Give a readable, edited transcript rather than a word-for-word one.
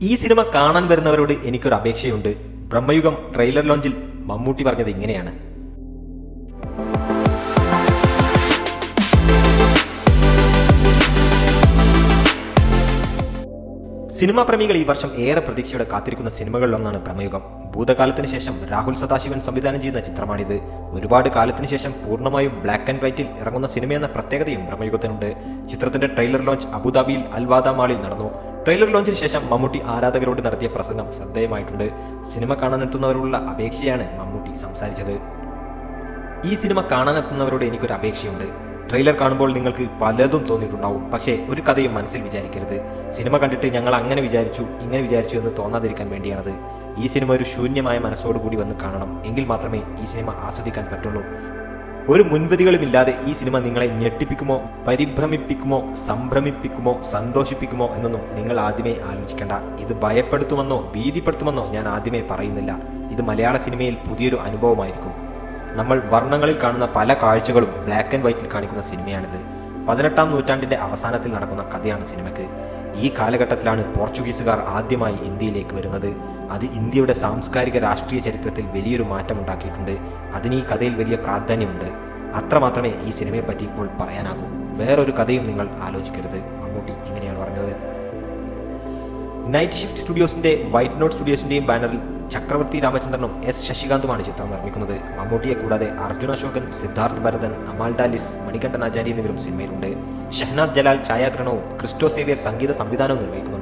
ഈ സിനിമ കാണാൻ വരുന്നവരോട് എനിക്കൊരു അപേക്ഷയുണ്ട്. ബ്രഹ്മയുഗം ട്രെയിലർ ലോഞ്ചിൽ മമ്മൂട്ടി പറഞ്ഞത് ഇങ്ങനെയാണ്: സിനിമാ പ്രേമികൾ ഈ വർഷം ഏറെ പ്രതീക്ഷയോടെ കാത്തിരിക്കുന്ന സിനിമകളിലൊന്നാണ് ബ്രഹ്മയുഗം. ഭൂതകാലത്തിന് ശേഷം രാഹുൽ സദാശിവൻ സംവിധാനം ചെയ്യുന്ന ചിത്രമാണിത്. ഒരുപാട് കാലത്തിന് ശേഷം പൂർണ്ണമായും ബ്ലാക്ക് ആൻഡ് വൈറ്റിൽ ഇറങ്ങുന്ന സിനിമയെന്ന പ്രത്യേകതയും ബ്രഹ്മയുഗത്തിനുണ്ട്. ചിത്രത്തിന്റെ ട്രെയിലർ ലോഞ്ച് അബുദാബിയിൽ അൽവാദ മാളിൽ നടന്നു. ട്രെയിലർ ലോഞ്ചിന് ശേഷം മമ്മൂട്ടി ആരാധകരോട് നടത്തിയ പ്രസംഗം ശ്രദ്ധേയമായിട്ടുണ്ട്. സിനിമ കാണാനെത്തുന്നവരോടുള്ള അപേക്ഷയാണ് മമ്മൂട്ടി സംസാരിച്ചത്. ഈ സിനിമ കാണാനെത്തുന്നവരോട് എനിക്കൊരു അപേക്ഷയുണ്ട്. ട്രെയിലർ കാണുമ്പോൾ നിങ്ങൾക്ക് പലതും തോന്നിയിട്ടുണ്ടാവും. പക്ഷേ ഒരു കഥയും മനസ്സിൽ വിചാരിക്കരുത്. സിനിമ കണ്ടിട്ട് ഞങ്ങൾ അങ്ങനെ വിചാരിച്ചു ഇങ്ങനെ വിചാരിച്ചു എന്ന് തോന്നാതിരിക്കാൻ വേണ്ടിയാണത്. ഈ സിനിമ ഒരു ശൂന്യമായ മനസ്സോടുകൂടി വന്ന് കാണണം. എങ്കിൽ മാത്രമേ ഈ സിനിമ ആസ്വദിക്കാൻ പറ്റുള്ളൂ. ഒരു മുൻവിധികളുമില്ലാതെ ഈ സിനിമ നിങ്ങളെ ഞെട്ടിപ്പിക്കുമോ, പരിഭ്രമിപ്പിക്കുമോ, സംഭ്രമിപ്പിക്കുമോ, സന്തോഷിപ്പിക്കുമോ എന്നൊന്നും നിങ്ങൾ ആദ്യമേ ആലോചിക്കേണ്ട. ഇത് ഭയപ്പെടുത്തുമെന്നോ ഭീതിപ്പെടുത്തുമെന്നോ ഞാൻ ആദ്യമേ പറയുന്നില്ല. ഇത് മലയാള സിനിമയിൽ പുതിയൊരു അനുഭവമായിരിക്കും. നമ്മൾ വർണ്ണങ്ങളിൽ കാണുന്ന പല കാഴ്ചകളും ബ്ലാക്ക് ആൻഡ് വൈറ്റിൽ കാണിക്കുന്ന സിനിമയാണിത്. 18-ാം നൂറ്റാണ്ടിന്റെ അവസാനത്തിൽ നടക്കുന്ന കഥയാണ് സിനിമയ്ക്ക്. ഈ കാലഘട്ടത്തിലാണ് പോർച്ചുഗീസുകാർ ആദ്യമായി ഇന്ത്യയിലേക്ക് വരുന്നത്. അത് ഇന്ത്യയുടെ സാംസ്കാരിക രാഷ്ട്രീയ ചരിത്രത്തിൽ വലിയൊരു മാറ്റമുണ്ടാക്കിയിട്ടുണ്ട്. അതിന് ഈ കഥയിൽ വലിയ പ്രാധാന്യമുണ്ട്. അത്രമാത്രമേ ഈ സിനിമയെ പറ്റി ഇപ്പോൾ പറയാനാകൂ. വേറൊരു കഥയും നിങ്ങൾ ആലോചിക്കരുത്. മമ്മൂട്ടി ഇങ്ങനെയാണ് പറഞ്ഞത്. നൈറ്റ് ഷിഫ്റ്റ് സ്റ്റുഡിയോസിന്റെ വൈറ്റ് നോട്ട് സ്റ്റുഡിയോസിന്റെയും ബാനറിൽ ചക്രവർത്തി രാമചന്ദ്രനും എസ് ശശികാന്തുമാണ് ചിത്രം നിർമ്മിക്കുന്നത്. മമ്മൂട്ടിയെ കൂടാതെ അർജുന അശോകൻ, സിദ്ധാർത്ഥ് ഭരതൻ, അമാൽ ഡാലിസ്, മണികണ്ഠൻ ആചാരി എന്നിവരും സിനിമയിലുണ്ട്. ഷഹനാദ് ജലാൽ ഛായാഗ്രഹണവും ക്രിസ്റ്റോ സേവ്യർ സംഗീത സംവിധാനവും നിർവഹിക്കുന്നുണ്ട്.